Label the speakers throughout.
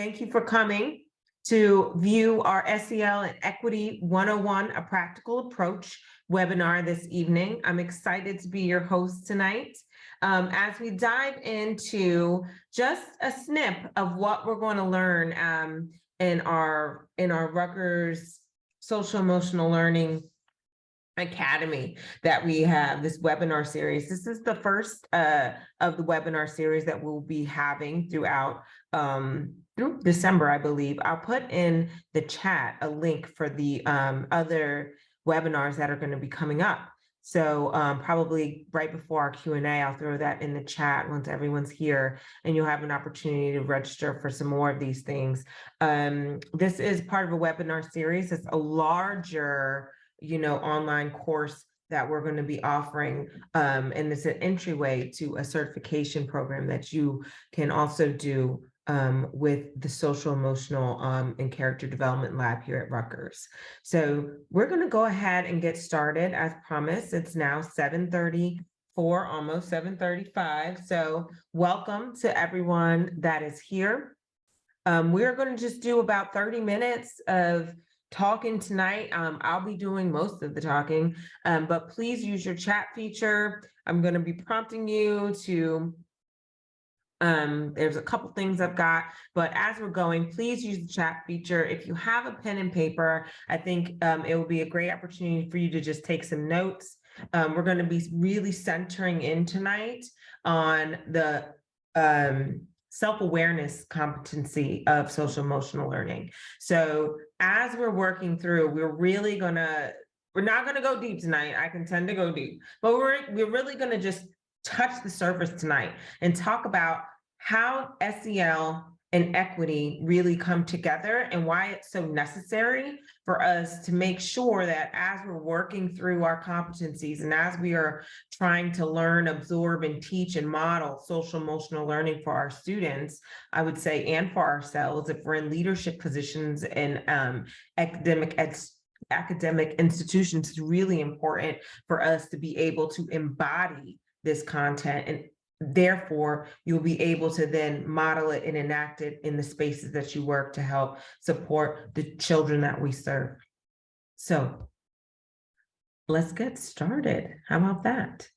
Speaker 1: Thank you for coming to view our SEL and Equity 101, A Practical Approach webinar this evening. I'm excited to be your host tonight as we dive into just a snip of what we're going to learn in our Rutgers Social Emotional Learning Academy that we have, this webinar series. This is the first of the webinar series that we'll be having throughout through December, I believe. I'll put in the chat a link for the other webinars that are going to be coming up. So probably right before our Q&A, I'll throw that in the chat once everyone's here, and you'll have an opportunity to register for some more of these things. This is part of a webinar series. It's a larger online course that we're going to be offering. And it's an entryway to a certification program that you can also do with the Social Emotional and Character Development Lab here at Rutgers. So we're going to go ahead and get started as promised. It's now 7:34, almost 7:35. So welcome to everyone that is here. We're going to just do about 30 minutes of talking tonight. I'll be doing most of the talking, but please use your chat feature. I'm going to be prompting you to, there's a couple things I've got, but as we're going, please use the chat feature. If you have a pen and paper, I think it will be a great opportunity for you to just take some notes. We're going to be really centering in tonight on the self-awareness competency of social emotional learning. So as we're working through, we're not going to go deep tonight. I can tend to go deep, but we're really going to just touch the surface tonight and talk about how SEL and equity really come together and why it's so necessary for us to make sure that as we're working through our competencies and as we are trying to learn, absorb, and teach and model social emotional learning for our students, I would say, and for ourselves, if we're in leadership positions in academic institutions, it's really important for us to be able to embody this content, and therefore you'll be able to then model it and enact it in the spaces that you work to help support the children that we serve. So let's get started. How about that?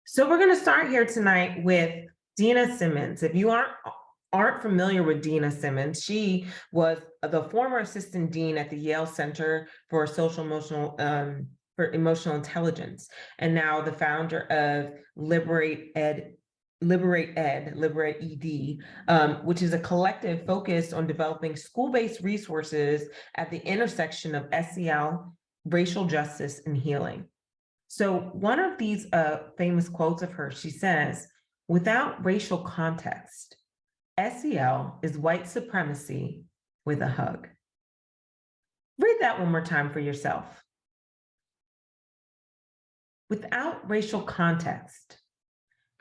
Speaker 1: So we're going to start here tonight with Dina Simmons. If you aren't familiar with Dina Simmons, she was the former assistant dean at the Yale Center for Social Emotional for Emotional Intelligence, and now the founder of Liberate Ed, which is a collective focused on developing school-based resources at the intersection of SEL, racial justice, and healing. So one of these famous quotes of hers, she says, "Without racial context, SEL is white supremacy with a hug." Read that one more time for yourself. Without racial context,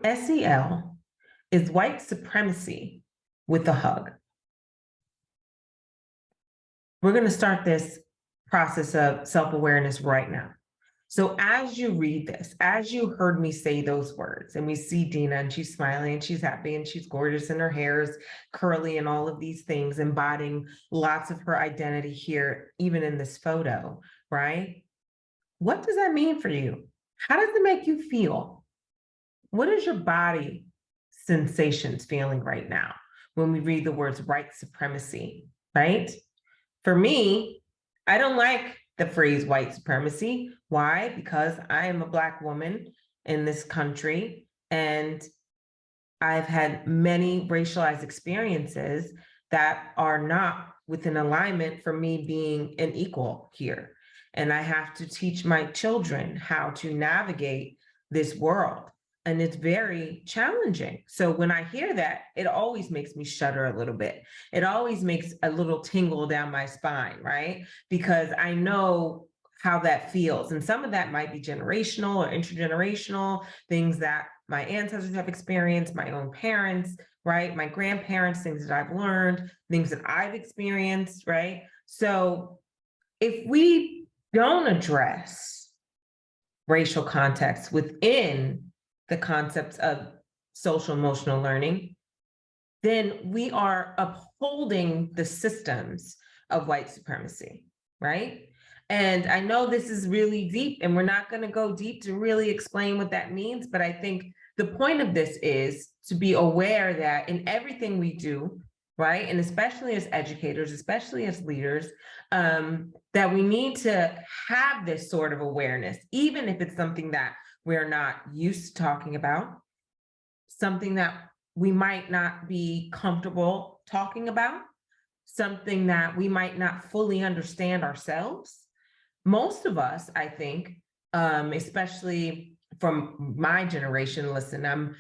Speaker 1: SEL is white supremacy with a hug. We're going to start this process of self-awareness right now. So as you read this, as you heard me say those words, and we see Dina and she's smiling and she's happy and she's gorgeous and her hair is curly and all of these things, embodying lots of her identity here, even in this photo, right? What does that mean for you? How does it make you feel? What is your body sensations feeling right now when we read the words white supremacy, right? For me, I don't like the phrase white supremacy. Why? Because I am a Black woman in this country, and I've had many racialized experiences that are not within alignment for me being an equal here. And I have to teach my children how to navigate this world. And it's very challenging. So when I hear that, it always makes me shudder a little bit. It always makes a little tingle down my spine, right? Because I know how that feels. And some of that might be generational or intergenerational, things that my ancestors have experienced, my own parents, right? My grandparents, things that I've learned, things that I've experienced, right? So if we don't address racial context within the concepts of social emotional learning, then we are upholding the systems of white supremacy, right? And I know this is really deep, and we're not going to go deep to really explain what that means, but I think the point of this is to be aware that in everything we do, right, and especially as educators, especially as leaders, that we need to have this sort of awareness, even if it's something that we're not used to talking about, something that we might not be comfortable talking about, something that we might not fully understand ourselves. Most of us, I think, especially from my generation, listen, I'm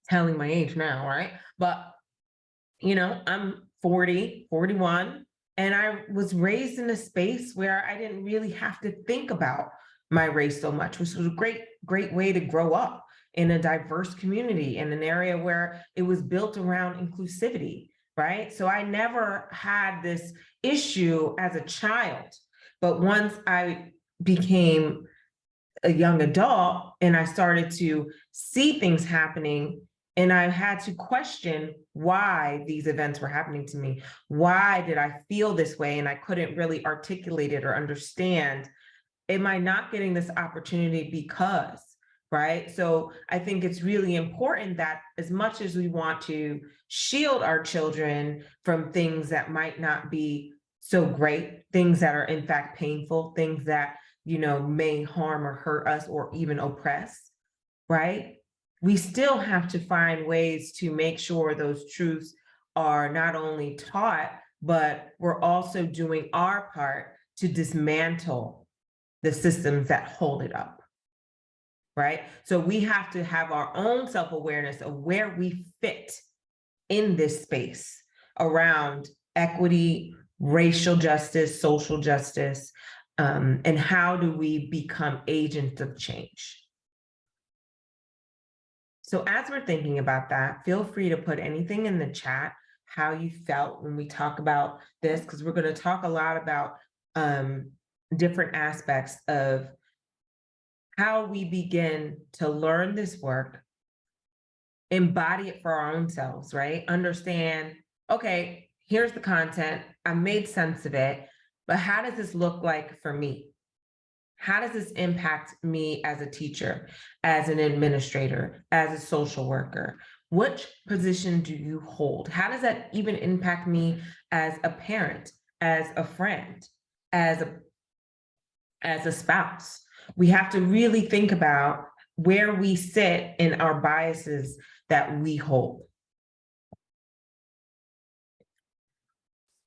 Speaker 1: telling my age now, right? But, I'm 40, 41, and I was raised in a space where I didn't really have to think about my race so much, which was a great, great way to grow up in a diverse community in an area where it was built around inclusivity, right? So I never had this issue as a child. But once I became a young adult and I started to see things happening, and I had to question why these events were happening to me. Why did I feel this way? And I couldn't really articulate it or understand. Am I not getting this opportunity because, right? So I think it's really important that as much as we want to shield our children from things that might not be so great, things that are in fact painful, things that, may harm or hurt us or even oppress, right? We still have to find ways to make sure those truths are not only taught, but we're also doing our part to dismantle the systems that hold it up, right? So we have to have our own self-awareness of where we fit in this space around equity, racial justice, social justice, and how do we become agents of change? So as we're thinking about that, feel free to put anything in the chat, how you felt when we talk about this, because we're going to talk a lot about different aspects of how we begin to learn this work, embody it for our own selves, right? Understand, okay, here's the content, I made sense of it, but how does this look like for me? How does this impact me as a teacher, as an administrator, as a social worker? Which position do you hold? How does that even impact me as a parent, as a friend, as a spouse? We have to really think about where we sit in our biases that we hold.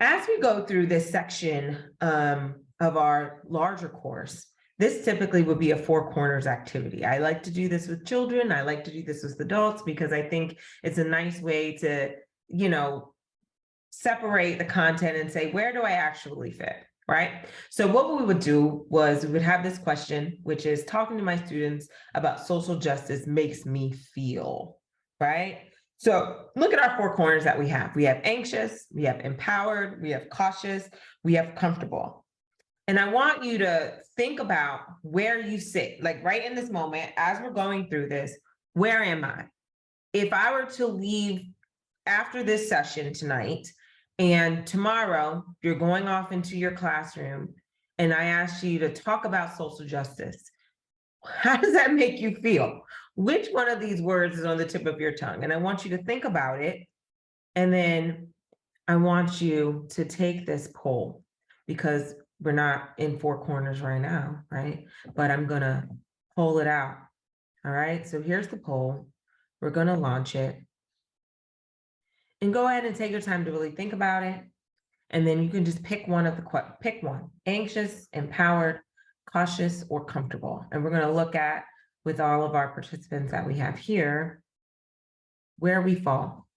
Speaker 1: As we go through this section of our larger course, this typically would be a four corners activity. I like to do this with children. I like to do this with adults because I think it's a nice way to, separate the content and say, where do I actually fit? Right? So what we would do was we would have this question, which is talking to my students about social justice makes me feel, right? So look at our four corners that we have. We have anxious, we have empowered, we have cautious, we have comfortable. And I want you to think about where you sit, like right in this moment, as we're going through this, where am I? If I were to leave after this session tonight, and tomorrow you're going off into your classroom, and I asked you to talk about social justice, how does that make you feel? Which one of these words is on the tip of your tongue? And I want you to think about it. And then I want you to take this poll, because we're not in four corners right now, right? But I'm going to poll it out. All right. So here's the poll. We're going to launch it. And go ahead and take your time to really think about it. And then you can just pick one of pick one: anxious, empowered, cautious, or comfortable. And we're going to look at, with all of our participants that we have here, where we fall.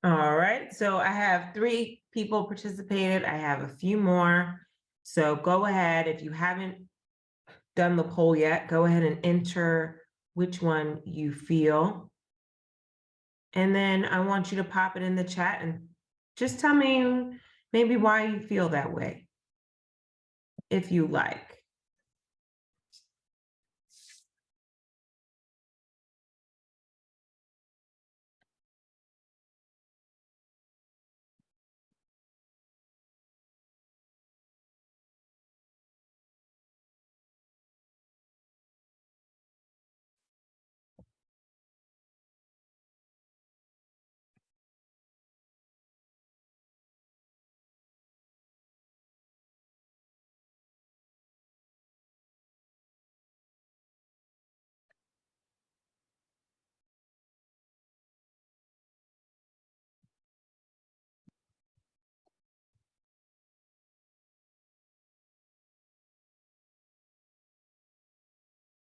Speaker 1: All right, so I have 3 people participated. I have a few more. So go ahead, if you haven't done the poll yet, go ahead and enter which one you feel. And then I want you to pop it in the chat and just tell me maybe why you feel that way, if you like.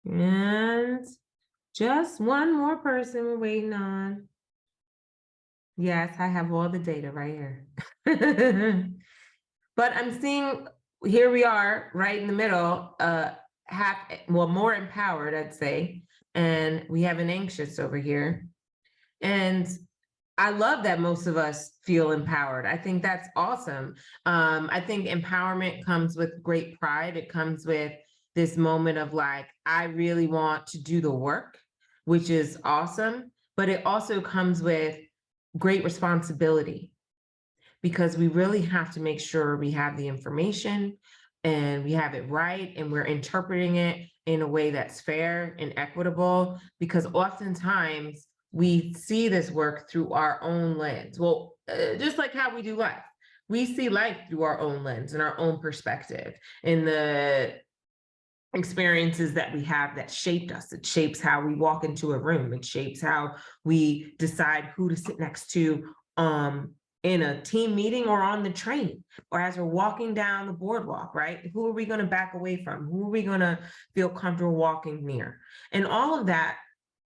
Speaker 1: And just one more person we're waiting on. Yes, I have all the data right here. But I'm seeing, here we are, right in the middle, more empowered, I'd say. And we have an anxious over here. And I love that most of us feel empowered. I think that's awesome. I think empowerment comes with great pride. It comes with this moment of like, I really want to do the work, which is awesome. But it also comes with great responsibility, because we really have to make sure we have the information and we have it right and we're interpreting it in a way that's fair and equitable, because oftentimes we see this work through our own lens. Well, just like how we do life, we see life through our own lens and our own perspective, and the experiences that we have that shaped us. It shapes how we walk into a room. It shapes how we decide who to sit next to in a team meeting or on the train, or as we're walking down the boardwalk, right? Who are we going to back away from? Who are we going to feel comfortable walking near? And all of that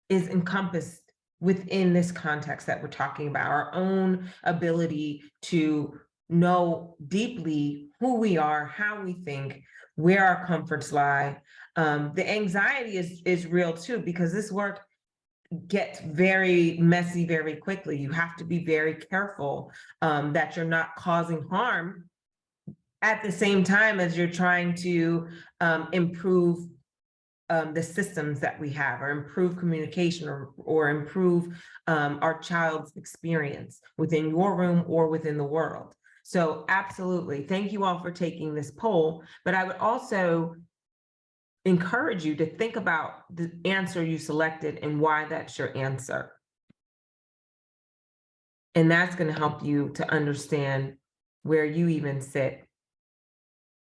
Speaker 1: is encompassed within this context that we're talking about, our own ability to know deeply who we are, how we think, where our comforts lie. The anxiety is real too, because this work gets very messy very quickly. You have to be very careful that you're not causing harm at the same time as you're trying to improve the systems that we have, or improve communication, or improve our child's experience within your room or within the world. So absolutely, thank you all for taking this poll, but I would also encourage you to think about the answer you selected and why that's your answer. And that's going to help you to understand where you even sit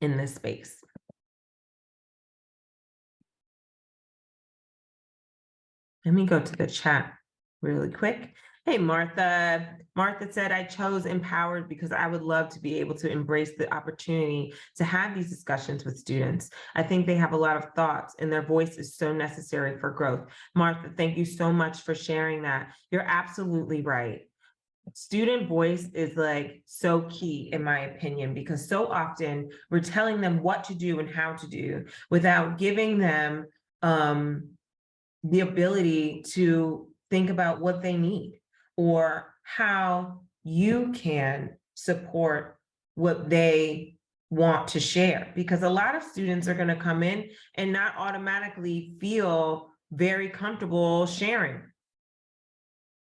Speaker 1: in this space. Let me go to the chat really quick. Hey, Martha. Martha said, I chose empowered because I would love to be able to embrace the opportunity to have these discussions with students. I think they have a lot of thoughts and their voice is so necessary for growth. Martha, thank you so much for sharing that. You're absolutely right. Student voice is like so key, in my opinion, because so often we're telling them what to do and how to do without giving them the ability to think about what they need or how you can support what they want to share. Because a lot of students are going to come in and not automatically feel very comfortable sharing.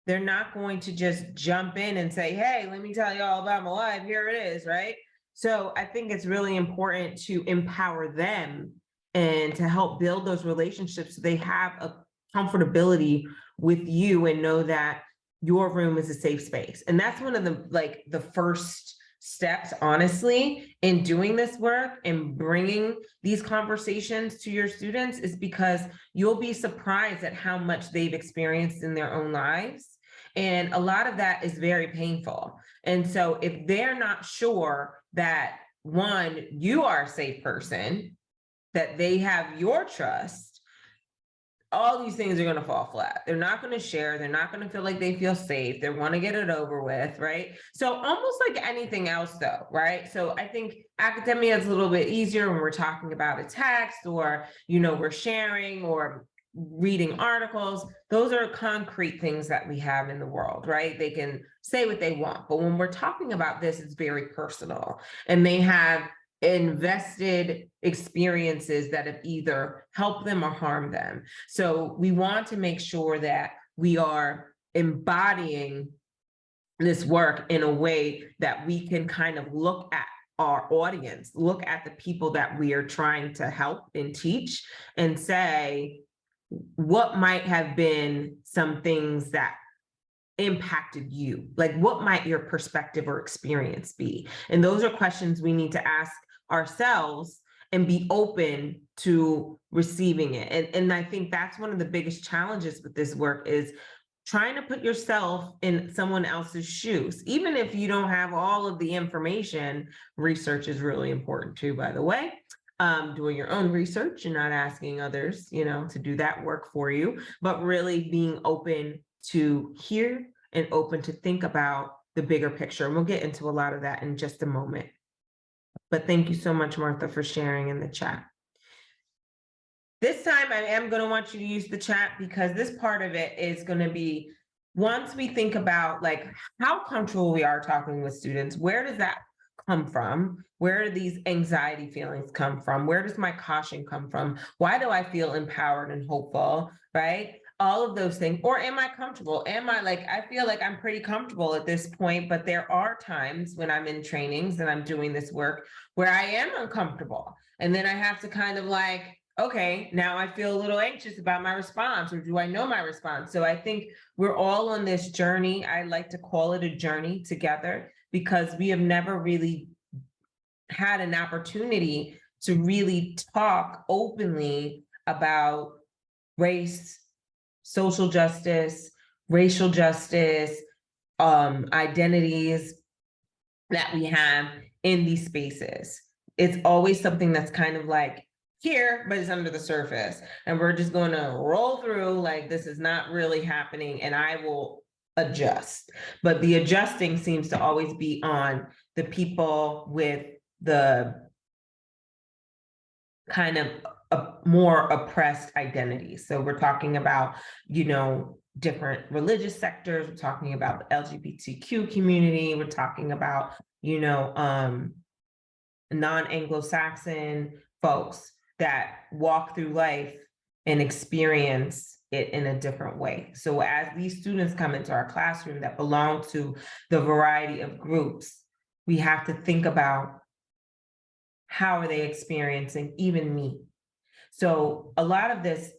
Speaker 1: They're not going to just jump in and say, hey, let me tell you all about my life. Here it is, right? So I think it's really important to empower them and to help build those relationships so they have a comfortability with you and know that your room is a safe space. And that's one of the first steps, honestly, in doing this work and bringing these conversations to your students, is because you'll be surprised at how much they've experienced in their own lives. And a lot of that is very painful. And so if they're not sure that, one, you are a safe person, that they have your trust, all these things are going to fall flat. They're not going to share. They're not going to feel like they feel safe. They want to get it over with, right? So almost like anything else though, right? So I think academia is a little bit easier when we're talking about a text or, we're sharing or reading articles. Those are concrete things that we have in the world, right? They can say what they want. But when we're talking about this, it's very personal, and they have invested experiences that have either helped them or harmed them. So we want to make sure that we are embodying this work in a way that we can kind of look at our audience, look at the people that we are trying to help and teach, and say, what might have been some things that impacted you? Like, what might your perspective or experience be? And those are questions we need to ask ourselves and be open to receiving it. And I think that's one of the biggest challenges with this work, is trying to put yourself in someone else's shoes. Even if you don't have all of the information, research is really important too, by the way. Doing your own research and not asking others, to do that work for you, but really being open to hear and open to think about the bigger picture. And we'll get into a lot of that in just a moment. But thank you so much, Martha, for sharing in the chat. This time I am going to want you to use the chat, because this part of it is going to be, once we think about like how comfortable we are talking with students, where does that come from? Where do these anxiety feelings come from? Where does my caution come from? Why do I feel empowered and hopeful, right? All of those things. Or am I comfortable? I feel like I'm pretty comfortable at this point, but there are times when I'm in trainings and I'm doing this work where I am uncomfortable. And then I have to kind of like, okay, now I feel a little anxious about my response, or do I know my response? So I think we're all on this journey. I like to call it a journey together, because we have never really had an opportunity to really talk openly about race, social justice, racial justice, identities that we have in these spaces. It's always something that's kind of like here, but it's under the surface. And we're just going to roll through like this is not really happening, and I will adjust. But the adjusting seems to always be on the people with the kind of more oppressed identities. So we're talking about, different religious sectors. We're talking about the LGBTQ community. We're talking about, non-Anglo-Saxon folks that walk through life and experience it in a different way. So as these students come into our classroom that belong to the variety of groups, we have to think about, how are they experiencing even me? So a lot of this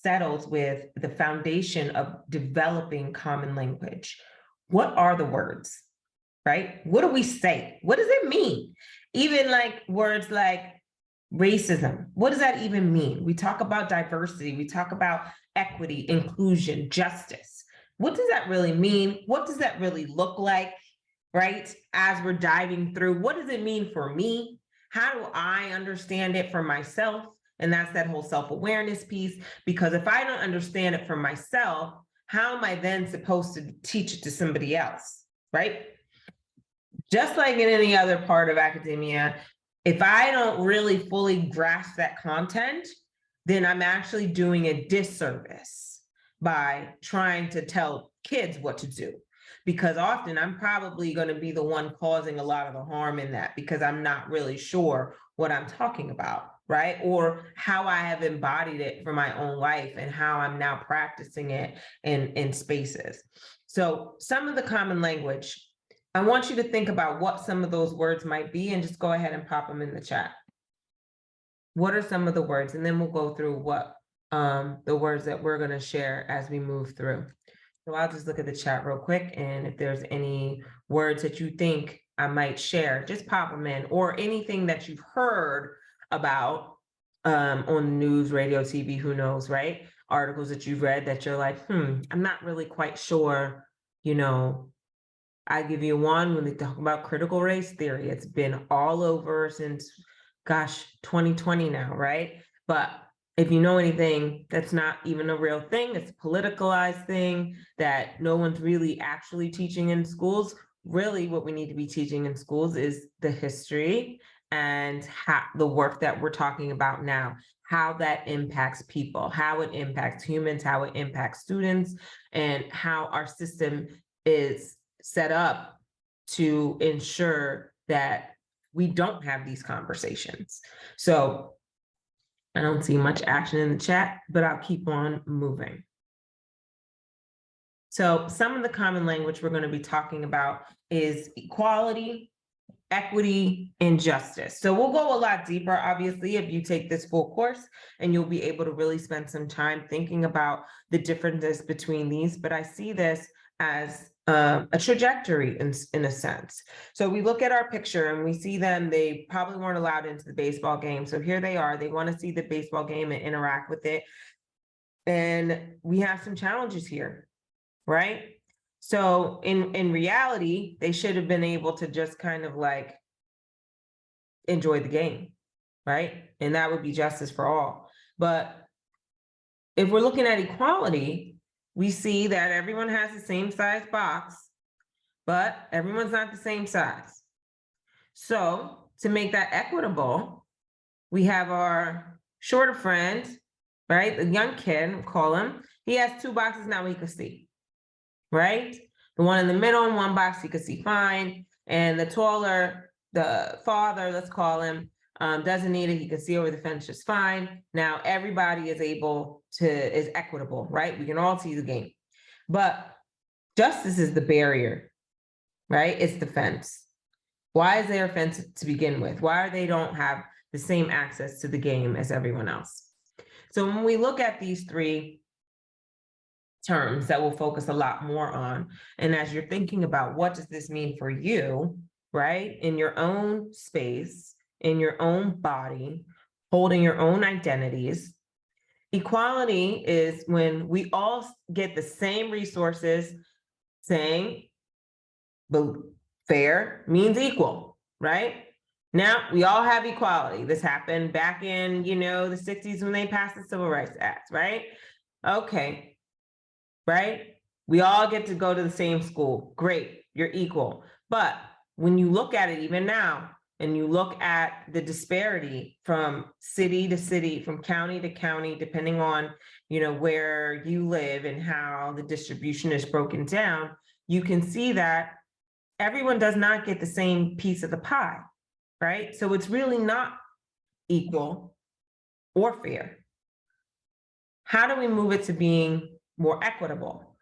Speaker 1: settles with the foundation of developing common language. What are the words, right? What do we say? What does it mean? Even like words like racism, what does that even mean? We talk about diversity, we talk about equity, inclusion, justice. What does that really mean? What does that really look like, right? As we're diving through, what does it mean for me? How do I understand it for myself? And that's that whole self-awareness piece, because if I don't understand it for myself, how am I then supposed to teach it to somebody else, right? Just like in any other part of academia, if I don't really fully grasp that content, then I'm actually doing a disservice by trying to tell kids what to do. Because often I'm probably going to be the one causing a lot of the harm in that, because I'm not really sure what I'm talking about, right? Or how I have embodied it for my own life and how I'm now practicing it in spaces. So some of the common language, I want you to think about what some of those words might be, and just go ahead and pop them in the chat. What are some of the words? And then we'll go through what the words that we're going to share as we move through. So I'll just look at the chat real quick, and if there's any words that you think I might share, just pop them in, or anything that you've heard about on the news, radio, TV, who knows, right? Articles that you've read that you're like, I'm not really quite sure, I give you one when they talk about critical race theory. It's been all over since, gosh, 2020 now, right? But if you know anything, that's not even a real thing. It's a politicalized thing that no one's really actually teaching in schools. Really, what we need to be teaching in schools is the history and how the work that we're talking about now, how that impacts people, how it impacts humans, how it impacts students, and how our system is set up to ensure that we don't have these conversations. So I don't see much action in the chat, but I'll keep on moving. So some of the common language we're going to be talking about is equality, equity, and justice. So we'll go a lot deeper, obviously, if you take this full course, and you'll be able to really spend some time thinking about the differences between these. But I see this as a trajectory in a sense. So we look at our picture and we see them, they probably weren't allowed into the baseball game. So here they are, they want to see the baseball game and interact with it. And we have some challenges here, right? So in reality, they should have been able to just kind of like enjoy the game, right? And that would be justice for all. But if we're looking at equality, we see that everyone has the same size box, but everyone's not the same size. So to make that equitable, we have our shorter friend, right? The young kid, we'll call him. He has two boxes now he can see, right? The one in the middle in one box he could see fine. And the taller, the father, let's call him, doesn't need it. He can see over the fence just fine. Now everybody is equitable, right? We can all see the game. But justice is the barrier, right? It's the fence. Why is there a fence to begin with? Why they don't have the same access to the game as everyone else? So when we look at these three terms that we'll focus a lot more on, and as you're thinking about what does this mean for you, right? In your own space, in your own body, holding your own identities. Equality is when we all get the same resources, saying, but fair means equal, right? Now we all have equality. This happened back in, the 60s when they passed the Civil Rights Act, right? Okay, right? We all get to go to the same school. Great, you're equal. But when you look at it even now, and you look at the disparity from city to city, from county to county, depending on, where you live and how the distribution is broken down, you can see that everyone does not get the same piece of the pie, right? So it's really not equal or fair. How do we move it to being more equitable,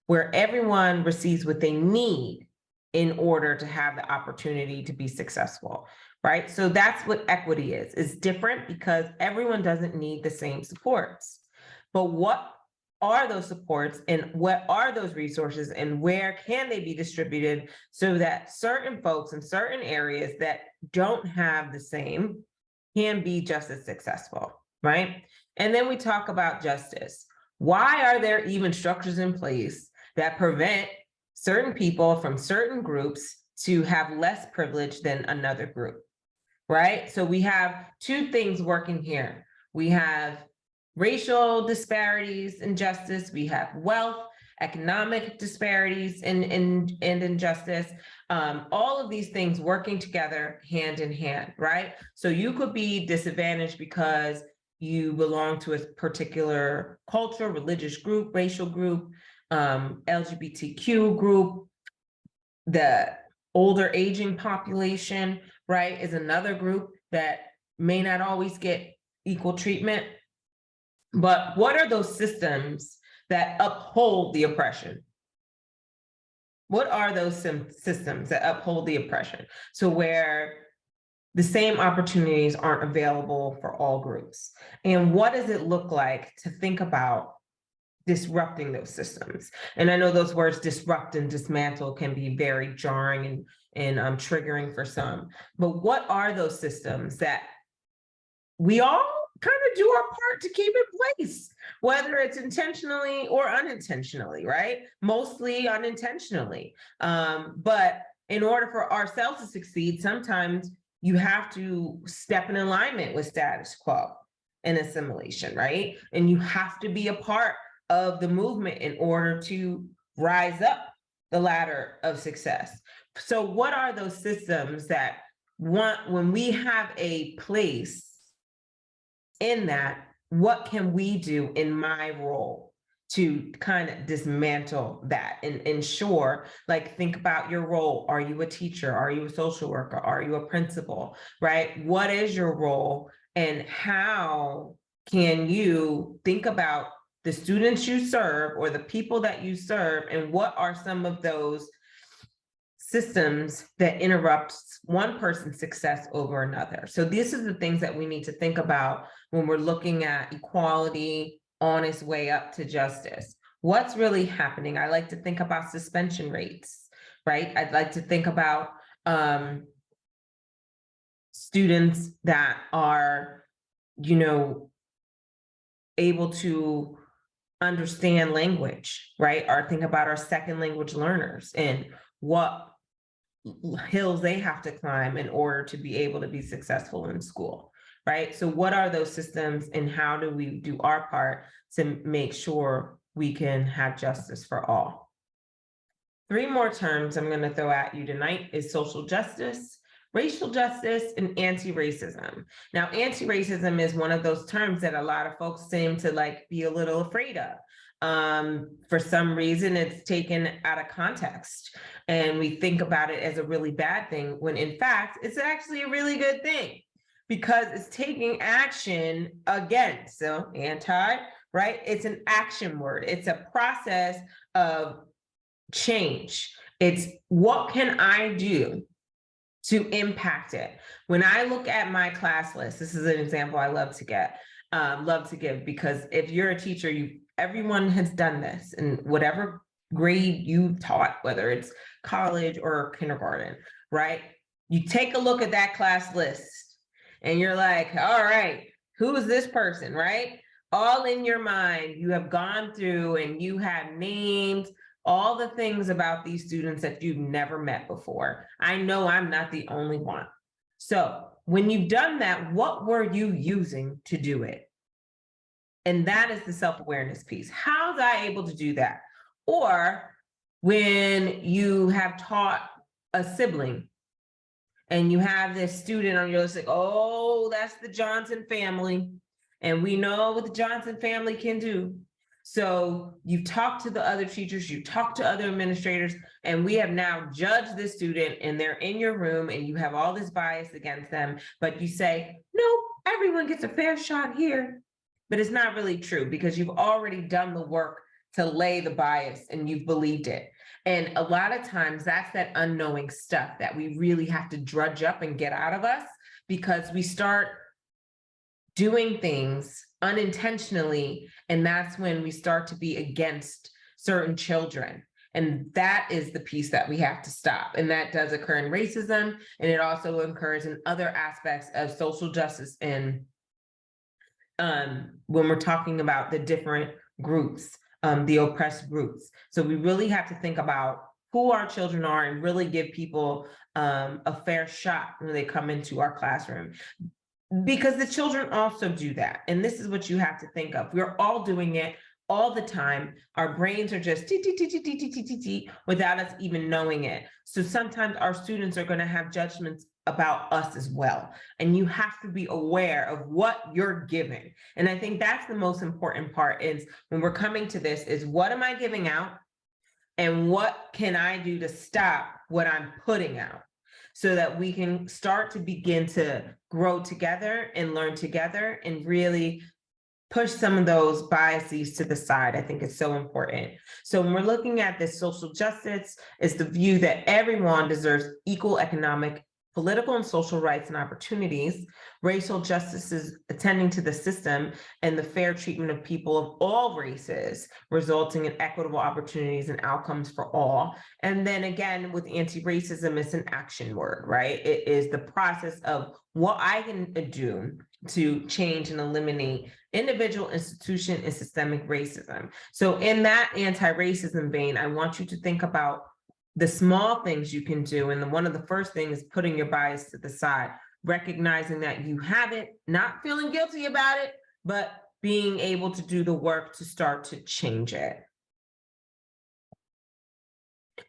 Speaker 1: where everyone receives what they need in order to have the opportunity to be successful, right? So that's what equity is. It's different because everyone doesn't need the same supports. But what are those supports and what are those resources and where can they be distributed so that certain folks in certain areas that don't have the same can be just as successful, right? And then we talk about justice. Why are there even structures in place that prevent certain people from certain groups to have less privilege than another group, right? So we have two things working here. We have racial disparities in justice. We have wealth, economic disparities and injustice. All of these things working together hand in hand, right? So you could be disadvantaged because you belong to a particular culture, religious group, racial group, LGBTQ group, the older aging population, right, is another group that may not always get equal treatment. But what are those systems that uphold the oppression? What are those systems that uphold the oppression? So where the same opportunities aren't available for all groups. And what does it look like to think about disrupting those systems? And I know those words disrupt and dismantle can be very jarring and triggering for some, but what are those systems that we all kind of do our part to keep in place, whether it's intentionally or unintentionally, right? Mostly unintentionally. But in order for ourselves to succeed, sometimes you have to step in alignment with status quo. and assimilation, right? And you have to be a part of the movement in order to rise up the ladder of success. So what are those systems that when we have a place in that, what can we do in my role to kind of dismantle that and ensure, like, think about your role. Are you a teacher? Are you a social worker? Are you a principal, right? What is your role, and how can you think about the students you serve or the people that you serve, and what are some of those systems that interrupts one person's success over another? So these are the things that we need to think about when we're looking at equality on its way up to justice. What's really happening? I like to think about suspension rates, right? I'd like to think about students that are, able to understand language, right? Or think about our second language learners and what hills they have to climb in order to be able to be successful in school, right? So what are those systems, and how do we do our part to make sure we can have justice for all? 3 more terms I'm going to throw at you tonight is social justice, racial justice, and anti-racism. Now, anti-racism is one of those terms that a lot of folks seem to be a little afraid of. For some reason, it's taken out of context, and we think about it as a really bad thing, when in fact, it's actually a really good thing, because it's taking action against, so anti, right? It's an action word. It's a process of change. It's what can I do to impact it? When I look at my class list, this is an example I love to give, because if you're a teacher, everyone has done this in whatever grade you taught, whether it's college or kindergarten, right? You take a look at that class list and you're like, all right, who is this person, right? All in your mind, you have gone through and you have named all the things about these students that you've never met before. I know I'm not the only one. So when you've done that, what were you using to do it? And that is the self-awareness piece. How was I able to do that? Or when you have taught a sibling and you have this student on your list, like, oh, that's the Johnson family. And we know what the Johnson family can do. So you've talked to the other teachers, you've talked to other administrators, and we have now judged this student, and they're in your room and you have all this bias against them, but you say, no, everyone gets a fair shot here. But it's not really true, because you've already done the work to lay the bias and you've believed it. And a lot of times that's that unknowing stuff that we really have to drudge up and get out of us, because we start doing things unintentionally, and that's when we start to be against certain children. And that is the piece that we have to stop. And that does occur in racism, and it also occurs in other aspects of social justice, and when we're talking about the different groups, the oppressed groups. So we really have to think about who our children are and really give people a fair shot when they come into our classroom. Because the children also do that. And this is what you have to think of. We're all doing it all the time. Our brains are just without us even knowing it. So sometimes our students are going to have judgments about us as well. And you have to be aware of what you're giving. And I think that's the most important part, is when we're coming to this, is what am I giving out? And what can I do to stop what I'm putting out? So that we can start to begin to grow together and learn together and really push some of those biases to the side. I think it's so important. So when we're looking at this, social justice is the view that everyone deserves equal economic, political, and social rights and opportunities. Racial justice is attending to the system and the fair treatment of people of all races, resulting in equitable opportunities and outcomes for all. And then again, with anti-racism, it's an action word, right? It is the process of what I can do to change and eliminate individual, institution, and systemic racism. So in that anti-racism vein, I want you to think about the small things you can do. And one of the first things is putting your bias to the side, recognizing that you have it, not feeling guilty about it, but being able to do the work to start to change it.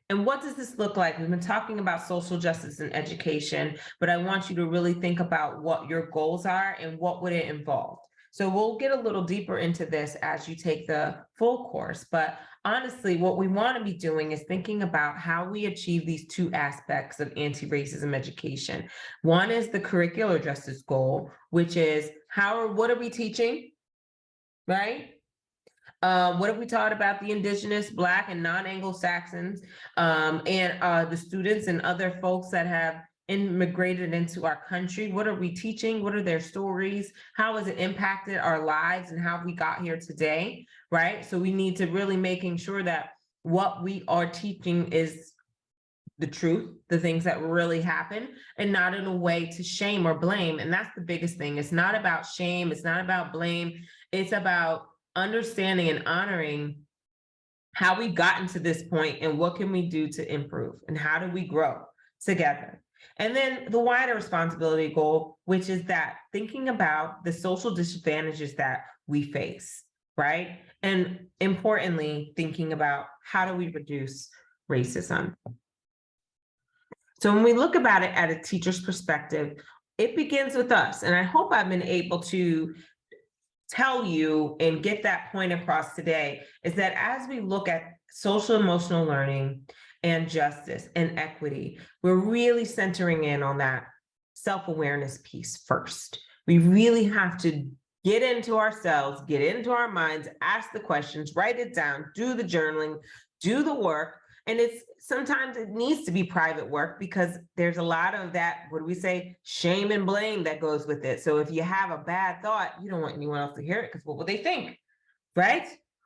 Speaker 1: And what does this look like? We've been talking about social justice and education, but I want you to really think about what your goals are and what would it involve. So we'll get a little deeper into this as you take the full course. But honestly, what we want to be doing is thinking about how we achieve these two aspects of anti-racism education. One is the curricular justice goal, which is what are we teaching, right? What have we taught about the Indigenous, Black, and non-Anglo-Saxons, and the students and other folks that have immigrated into our country? What are we teaching? What are their stories? How has it impacted our lives and how we got here today, right? So we need to really making sure that what we are teaching is the truth, the things that really happen, and not in a way to shame or blame. And that's the biggest thing. It's not about shame. It's not about blame. It's about understanding and honoring how we've gotten to this point and what can we do to improve and how do we grow together. And then the wider responsibility goal, which is that thinking about the social disadvantages that we face, right? And importantly, thinking about how do we reduce racism. So when we look about it at a teacher's perspective, it begins with us. And I hope I've been able to tell you and get that point across today is that as we look at social emotional learning and justice and equity, we're really centering in on that self-awareness piece first. We really have to get into ourselves, get into our minds, ask the questions, write it down, do the journaling, do the work. And sometimes it needs to be private work because there's a lot of that, what do we say, shame and blame that goes with it. So if you have a bad thought, you don't want anyone else to hear it because what will they think, right?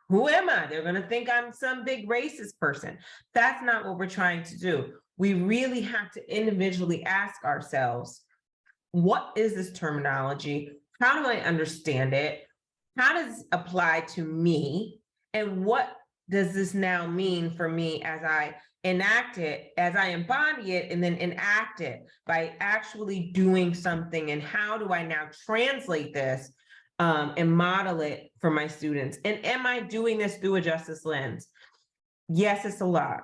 Speaker 1: Who am I? They're going to think I'm some big racist person. That's not what we're trying to do. We really have to individually ask ourselves, what is this terminology? How do I understand it? How does it apply to me? And what does this now mean for me as I enact it, as I embody it, and then enact it by actually doing something? And how do I now translate this and model it for my students? And am I doing this through a justice lens? Yes, it's a lot.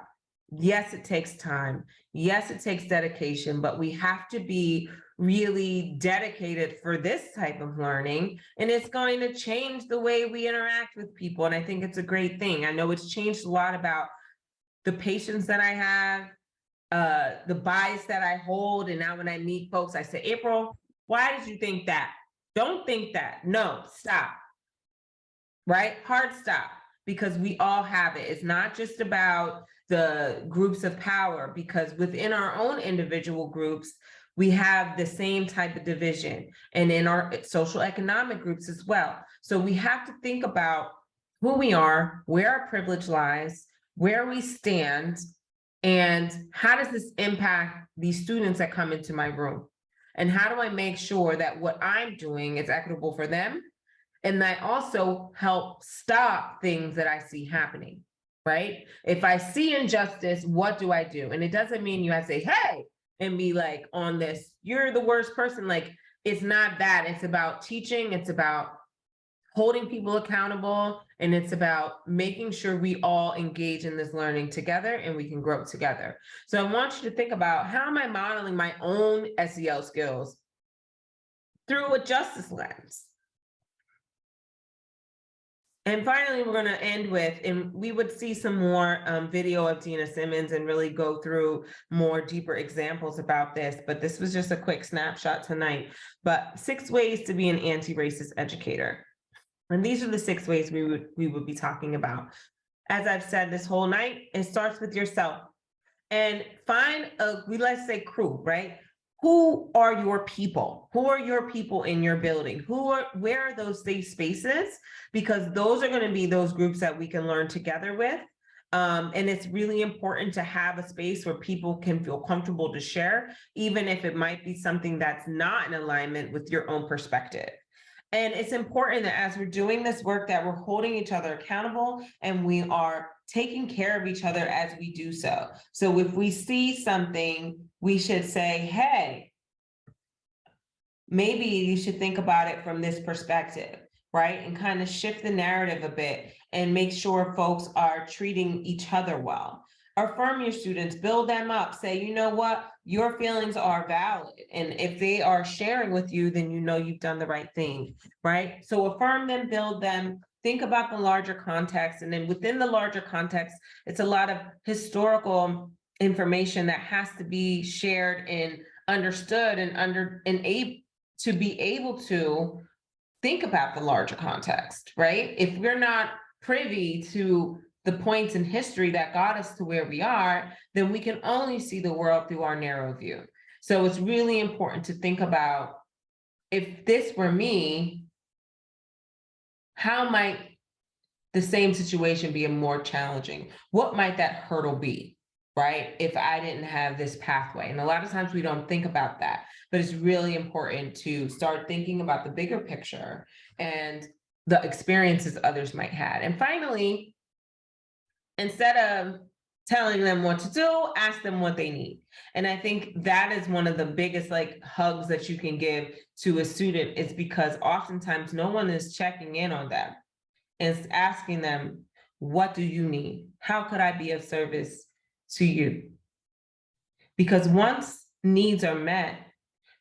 Speaker 1: Yes, it takes time. Yes, it takes dedication, but we have to be really dedicated for this type of learning, and it's going to change the way we interact with people. And I think it's a great thing. I know it's changed a lot about the patience that I have, the bias that I hold. And now when I meet folks, I say, April, why did you think that? Don't think that. No, stop. Right? Hard stop, because we all have it. It's not just about the groups of power, because within our own individual groups, we have the same type of division, and in our social economic groups as well. So we have to think about who we are, where our privilege lies, where we stand, and how does this impact these students that come into my room? And how do I make sure that what I'm doing is equitable for them? And I also help stop things that I see happening, right? If I see injustice, what do I do? And it doesn't mean you have to say, hey, and be like on this, you're the worst person. Like, it's not that. It's about teaching. It's about holding people accountable. And it's about making sure we all engage in this learning together and we can grow together. So I want you to think about, how am I modeling my own SEL skills through a justice lens? And finally, we're going to end with, and we would see some more video of Dina Simmons and really go through more deeper examples about this, but this was just a quick snapshot tonight. But 6 ways to be an anti-racist educator. And these are the 6 ways we would be talking about. As I've said this whole night, it starts with yourself. And find let's say crew, right? Who are your people? Who are your people in your building? Where are those safe spaces? Because those are going to be those groups that we can learn together with. And it's really important to have a space where people can feel comfortable to share, even if it might be something that's not in alignment with your own perspective. And it's important that as we're doing this work, that we're holding each other accountable and we are taking care of each other as we do so. So if we see something, we should say, hey, maybe you should think about it from this perspective. right? And kind of shift the narrative a bit and make sure folks are treating each other well. Affirm your students, build them up, say, you know what, your feelings are valid. And if they are sharing with you, then you know you've done the right thing, right? So affirm them, build them, think about the larger context. And then within the larger context, it's a lot of historical information that has to be shared and understood and able to be able to think about the larger context, right? If we're not privy to the points in history that got us to where we are, then we can only see the world through our narrow view. So it's really important to think about, if this were me, how might the same situation be more challenging? What might that hurdle be, right? If I didn't have this pathway. And a lot of times we don't think about that, but it's really important to start thinking about the bigger picture and the experiences others might have. And finally, instead of telling them what to do, ask them what they need. And I think that is one of the biggest hugs that you can give to a student, is because oftentimes no one is checking in on them and asking them, what do you need? How could I be of service to you? Because once needs are met,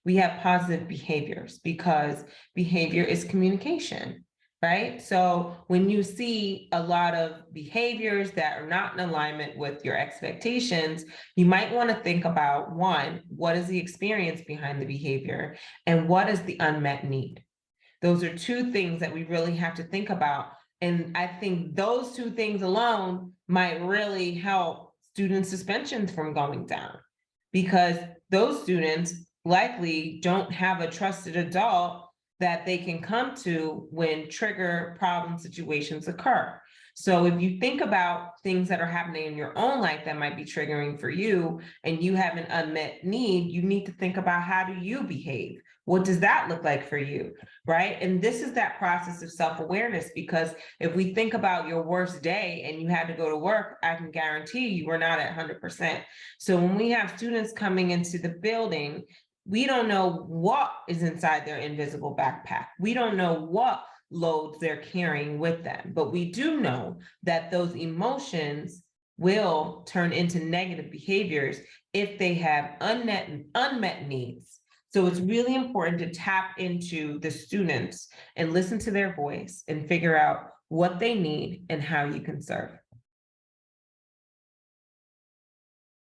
Speaker 1: we have positive behaviors, because behavior is communication, right? So when you see a lot of behaviors that are not in alignment with your expectations, you might want to think about, one, what is the experience behind the behavior, and what is the unmet need? Those are two things that we really have to think about. And I think those two things alone might really help student suspensions from going down, because those students likely don't have a trusted adult that they can come to when trigger problem situations occur. So if you think about things that are happening in your own life that might be triggering for you, and you have an unmet need, you need to think about, how do you behave? What does that look like for you, right? And this is that process of self-awareness, because if we think about your worst day and you had to go to work, I can guarantee you were not at 100%. So when we have students coming into the building, we don't know what is inside their invisible backpack. We don't know what loads they're carrying with them, but we do know that those emotions will turn into negative behaviors if they have unmet needs. So it's really important to tap into the students and listen to their voice and figure out what they need and how you can serve.